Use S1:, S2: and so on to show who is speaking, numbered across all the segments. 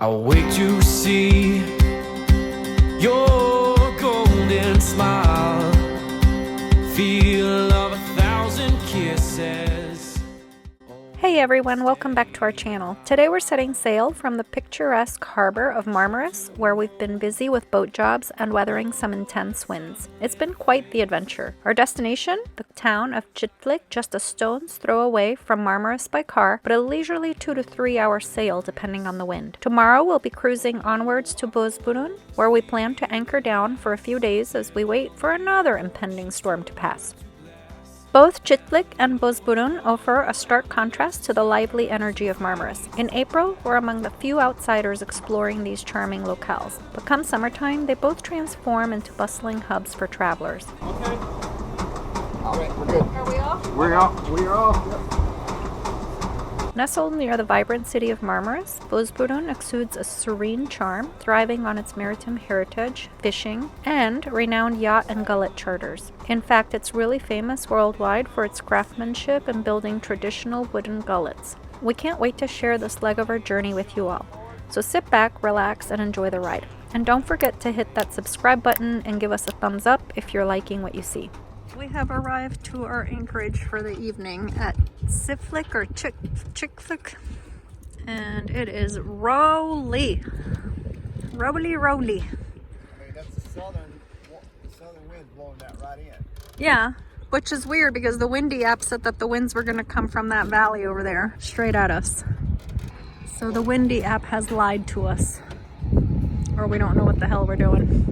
S1: I'll wait to see your golden smile, feel of 1,000 kisses.
S2: Hey everyone, welcome back to our channel. Today we're setting sail from the picturesque harbor of Marmaris, where we've been busy with boat jobs and weathering some intense winds. It's been quite the adventure. Our destination, the town of Çiftlik, just a stone's throw away from Marmaris by car, but a leisurely 2 to 3 hour sail depending on the wind. Tomorrow we'll be cruising onwards to Bozburun, where we plan to anchor down for a few days as we wait for another impending storm to pass. Both Çiftlik and Bozburun offer a stark contrast to the lively energy of Marmaris. In April, we're among the few outsiders exploring these charming locales, but come summertime, they both transform into bustling hubs for travelers.
S3: Okay. All right, we're good.
S2: Are we off?
S3: We're off. We're off. Yep.
S2: Nestled near the vibrant city of Marmaris, Bozburun exudes a serene charm, thriving on its maritime heritage, fishing, and renowned yacht and gullet charters. In fact, it's really famous worldwide for its craftsmanship in building traditional wooden gullets. We can't wait to share this leg of our journey with you all. So sit back, relax, and enjoy the ride. And don't forget to hit that subscribe button and give us a thumbs up if you're liking what you see. We have arrived to our anchorage for the evening at Çiftlik or Çiftlik, and it is rolly.
S3: I mean, that's the southern wind blowing that right in.
S2: Yeah, which is weird because the windy app said that the winds were going to come from that valley over there, straight at us. So the windy app has lied to us, or we don't know what the hell we're doing.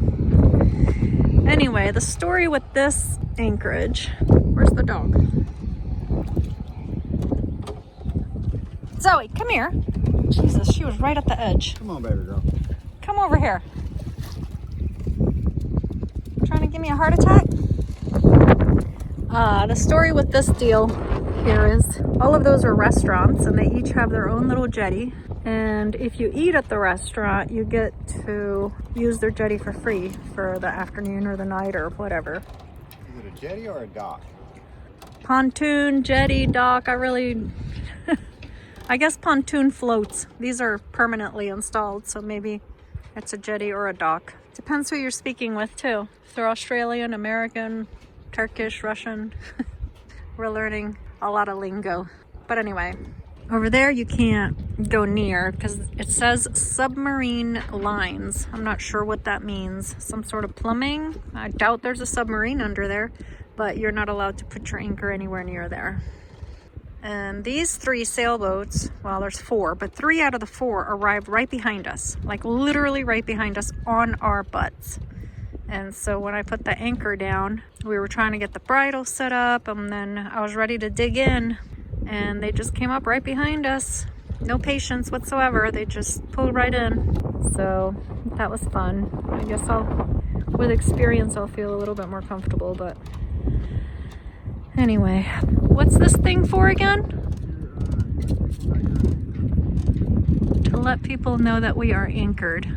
S2: Anyway, the story with this anchorage. Where's the dog? Zoe, come here. Jesus, she was right at the edge.
S3: Come on, baby girl.
S2: Come over here. Trying to give me a heart attack? The story with this deal here is all of those are restaurants and they each have their own little jetty. And if you eat at the restaurant, you get to use their jetty for free for the afternoon or the night or whatever.
S3: Is it a jetty or a dock?
S2: Pontoon, jetty, dock, I guess pontoon floats. These are permanently installed, so maybe it's a jetty or a dock. Depends who you're speaking with too. If they're Australian, American, Turkish, Russian. We're learning a lot of lingo. But anyway, over there you can't go near because it says submarine lines. I'm not sure what that means. Some sort of plumbing? I doubt there's a submarine under there, but you're not allowed to put your anchor anywhere near there. And these 3 sailboats, well, there's 4, but 3 out of the 4 arrived right behind us, like literally right behind us on our butts. And so when I put the anchor down, we were trying to get the bridle set up, and then I was ready to dig in, and they just came up right behind us. No patience whatsoever. They just pulled right in. So that was fun. I guess with experience, I'll feel a little bit more comfortable, but anyway, what's this thing for again? To let people know that we are anchored.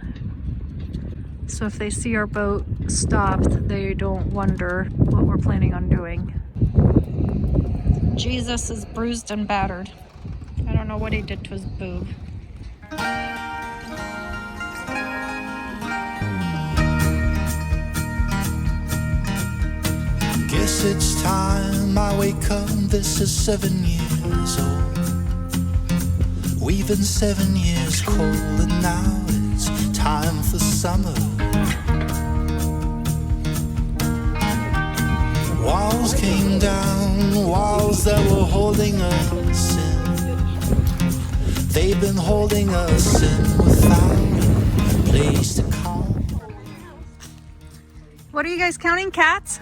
S2: So if they see our boat stopped, they don't wonder what we're planning on doing. Jesus is bruised and battered. I don't know what he did to his boob.
S1: Guess it's time I wake up. This is 7 years old. We've been 7 years cold, and now it's time for summer. Walls came down, walls that were holding us in. They've been holding us in without a place to call.
S2: What are you guys counting? Cats?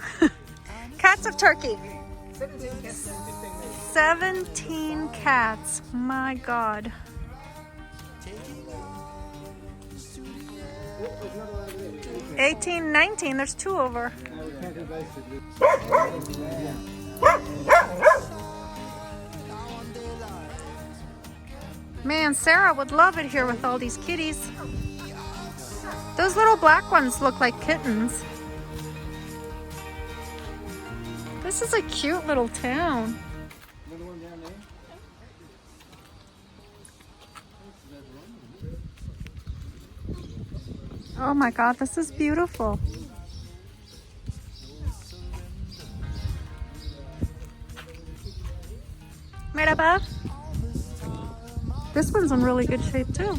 S2: Cats of Turkey. 17 cats. My God. 18, 19. There's 2 over. Man, Sarah would love it here with all these kitties. Those little black ones look like kittens. This is a cute little town. Oh my God, this is beautiful. Merhaba. This one's in really good shape too.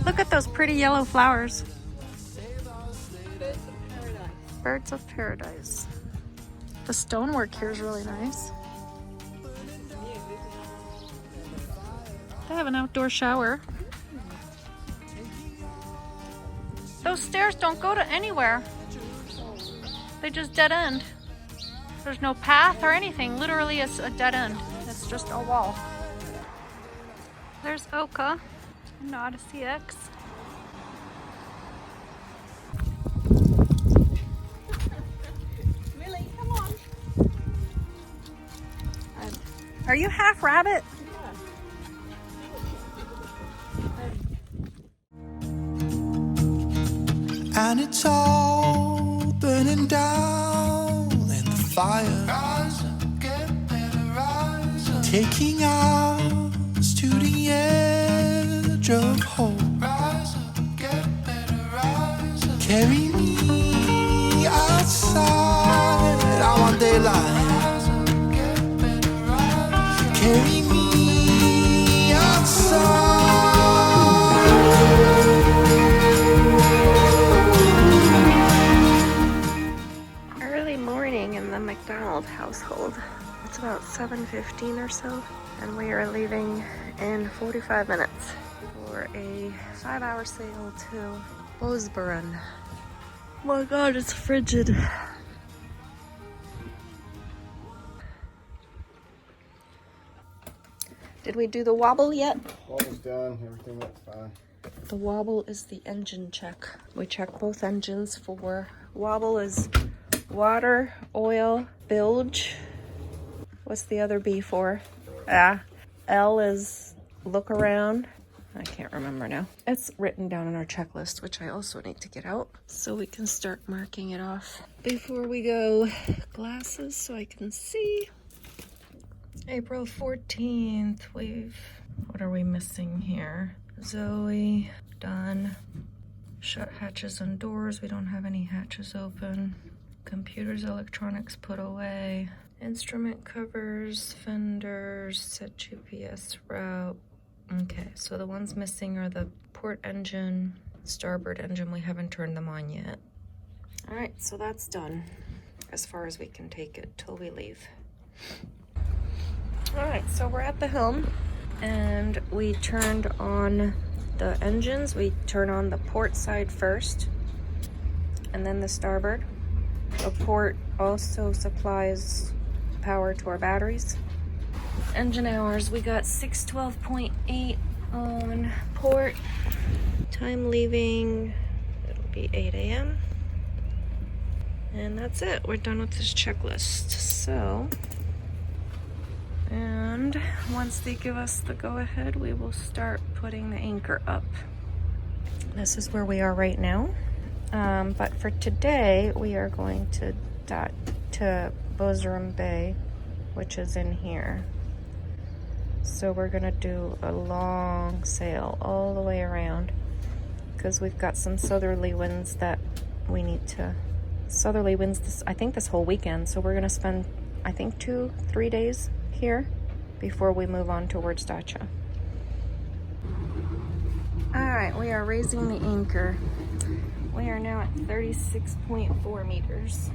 S2: Look at those pretty yellow flowers. Birds of paradise. The stonework here is really nice. They have an outdoor shower. Those stairs don't go to anywhere. They just dead end. There's no path or anything. Literally, it's a dead end. It's just a wall. There's Oka and Odyssey X.
S4: Millie, come on.
S2: Are you half rabbit?
S1: And it's all burning down in the fire. Rise up, get better, rise up. Taking us to the edge of hope. Rise up, get better, rise up. Carry me outside. I want daylight. Rise up, get better, rise up. Carry me outside.
S2: McDonald household. It's about 7:15 or so, and we are leaving in 45 minutes for a 5-hour sail to Bozburun. Oh my God, it's frigid. Did we do the wobble yet?
S3: Wobble's done. Everything looks fine.
S2: The wobble is the engine check. We check both engines for wobble is water, oil, bilge. What's the other B for? L is look around. I can't remember now. It's written down on our checklist, which I also need to get out so we can start marking it off. Before we go, glasses so I can see. April 14th, what are we missing here? Zoe, done. Shut hatches and doors. We don't have any hatches open. Computers, electronics put away. Instrument covers, fenders, set GPS route. Okay, so the ones missing are the port engine, starboard engine. We haven't turned them on yet. All right, so that's done as far as we can take it till we leave. All right, so we're at the helm and we turned on the engines. We turn on the port side first and then the starboard. The port also supplies power to our batteries. Engine hours, we got 612.8 on port. Time leaving, it'll be 8 a.m. And that's it, we're done with this checklist. So, and once they give us the go-ahead, we will start putting the anchor up. This is where we are right now. But for today, we are going to Bozburun Bay, which is in here. So we're gonna do a long sail all the way around because we've got some southerly winds that we need to, southerly winds I think this whole weekend. So we're gonna spend, I think 2-3 days here before we move on towards Dacia. All right, we are raising the anchor. We are now at 36.4 meters.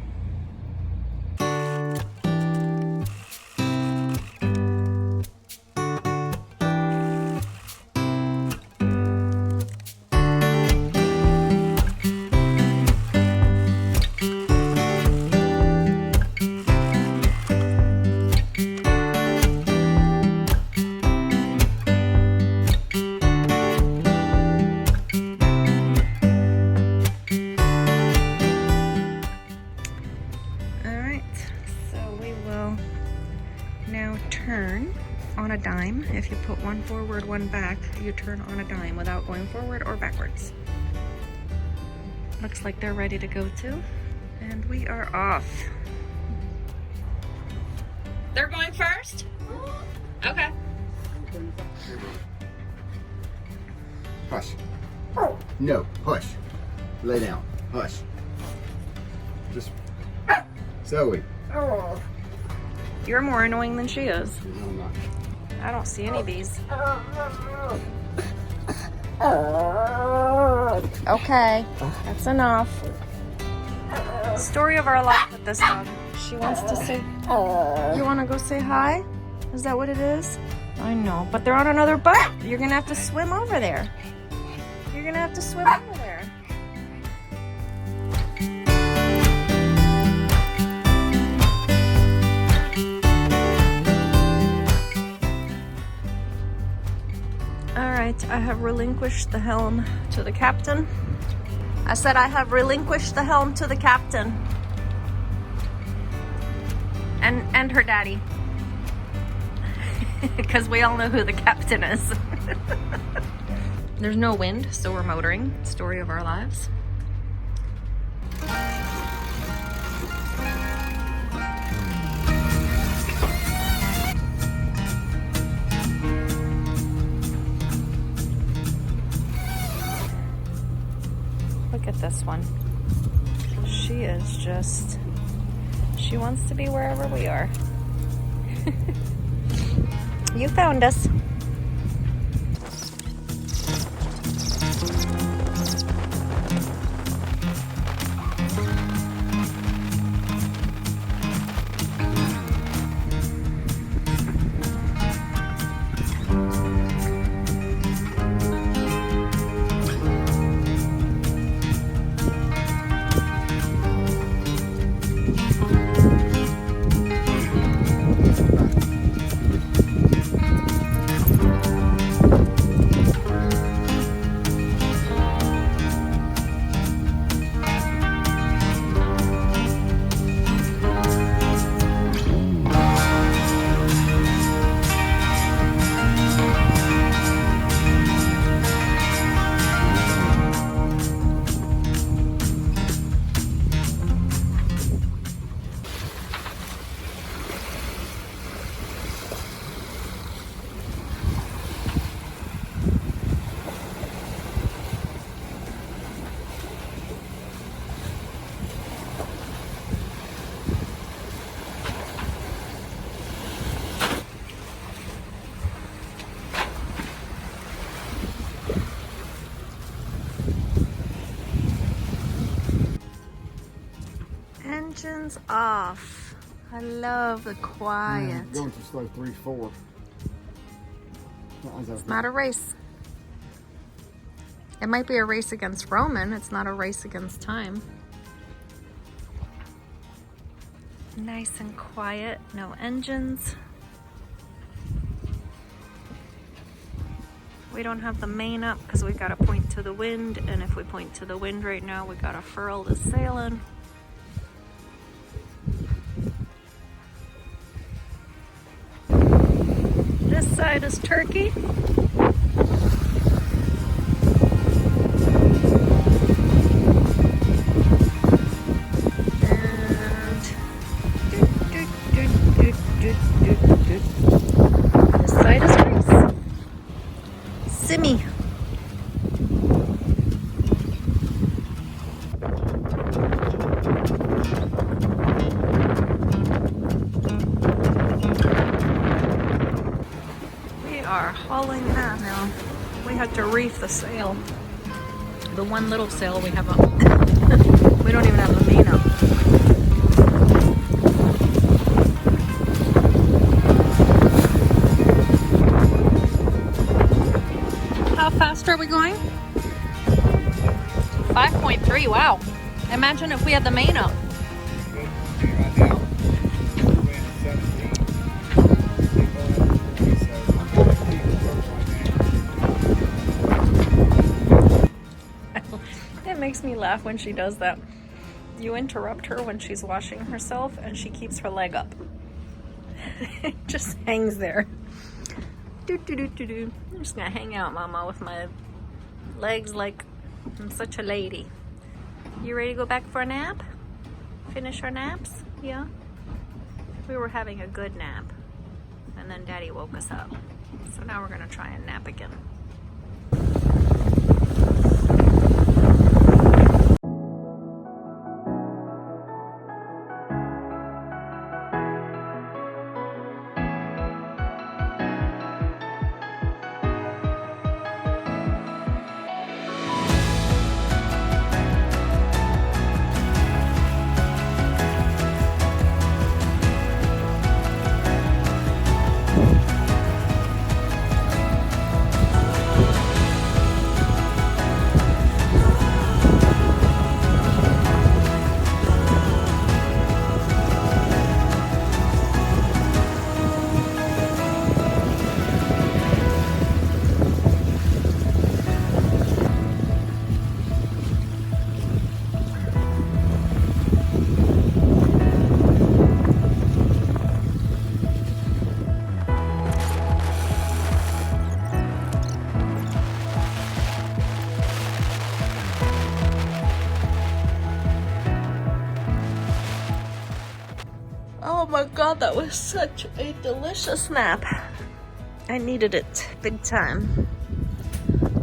S2: Dime. If you put one forward, one back, you turn on a dime without going forward or backwards. Looks like they're ready to go too. And we are off. They're going first? Okay.
S3: Hush. No, hush. Lay down. Hush. Just. Zoe.
S2: You're more annoying than she is.
S3: No, I'm not.
S2: I don't see any bees. Okay, that's enough. Story of our life with this dog. She wants to say, you want to go say hi? Is that what it is? I know, but they're on another boat. You're gonna have to swim over there. You're gonna have to swim over there. All right, I have relinquished the helm to the captain. I said I have relinquished the helm to the captain. And her daddy. Because we all know who the captain is. There's no wind, so we're motoring. Story of our lives. Look at this one. She is just, she wants to be wherever we are. You found us. Engines off. I love the quiet.
S3: Going too slow, 3-4.
S2: It's not a race. It might be a race against Roman. It's not a race against time. Nice and quiet, no engines. We don't have the main up because we gotta point to the wind, and if we point to the wind right now, we gotta furl the sail in. This side is Turkey. This side is Greece. Simi. We are hauling that now. We had to reef the sail. The one little sail we have up. We don't even have the main up. How fast are we going? 5.3, wow. Imagine if we had the main up. It makes me laugh when she does that. You interrupt her when she's washing herself and she keeps her leg up. It just hangs there. I'm just gonna hang out, Mama, with my legs like I'm such a lady. You ready to go back for a nap? Finish our naps? Yeah? We were having a good nap. And then Daddy woke us up. So now we're gonna try and nap again. God, that was such a delicious nap. I needed it big time.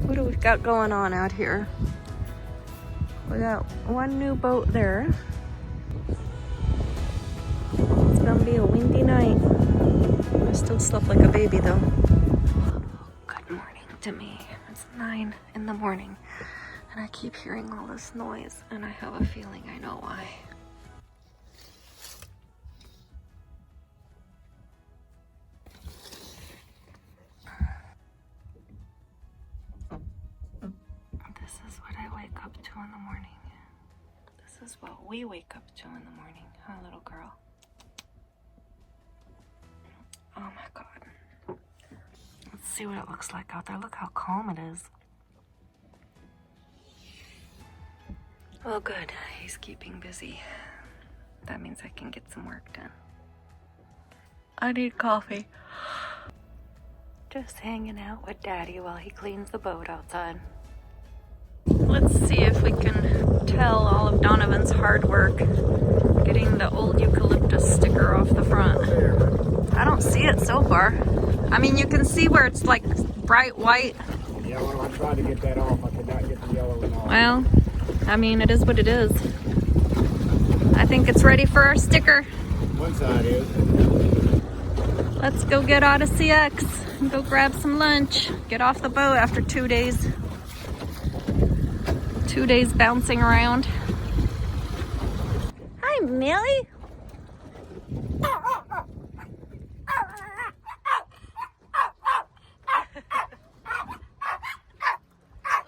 S2: What do we got going on out here? We got one new boat there. It's gonna be a windy night. I still slept like a baby though. Good morning to me. It's 9 in the morning and I keep hearing all this noise and I have a feeling I know why. This is what I wake up to in the morning. This is what we wake up to in the morning, huh, little girl? Oh my God. Let's see what it looks like out there. Look how calm it is. Oh good, he's keeping busy. That means I can get some work done. I need coffee. Just hanging out with Daddy while he cleans the boat outside. Let's see if we can tell all of Donovan's hard work getting the old eucalyptus sticker off the front. I don't see it so far. I mean, you can see where it's like bright white.
S3: Yeah, well, I tried to get that off. I could not get the yellow one off.
S2: Well, I mean, it is what it is. I think it's ready for our sticker.
S3: One side is.
S2: Let's go get Odyssey X and go grab some lunch. Get off the boat after 2 days. 2 days bouncing around. Hi, Millie.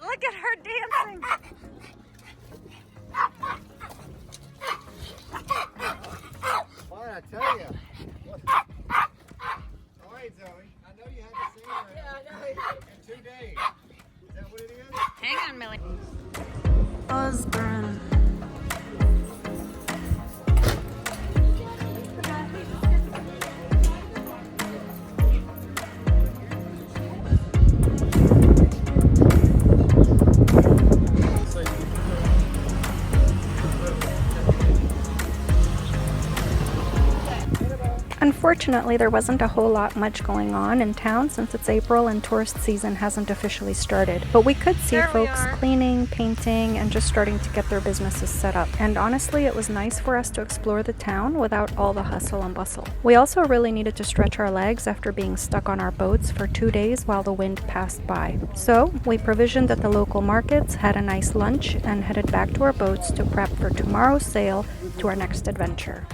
S2: Look at her dancing.
S3: Why I tell you? All right, Zoe. I know you haven't seen her in 2 days. Is that what it is?
S2: Hang on, Millie. Bozburun. Unfortunately, there wasn't a whole lot much going on in town since it's April and tourist season hasn't officially started. But we could see folks cleaning, painting, and just starting to get their businesses set up. And honestly, it was nice for us to explore the town without all the hustle and bustle. We also really needed to stretch our legs after being stuck on our boats for 2 days while the wind passed by. So we provisioned at the local markets, had a nice lunch, and headed back to our boats to prep for tomorrow's sail to our next adventure.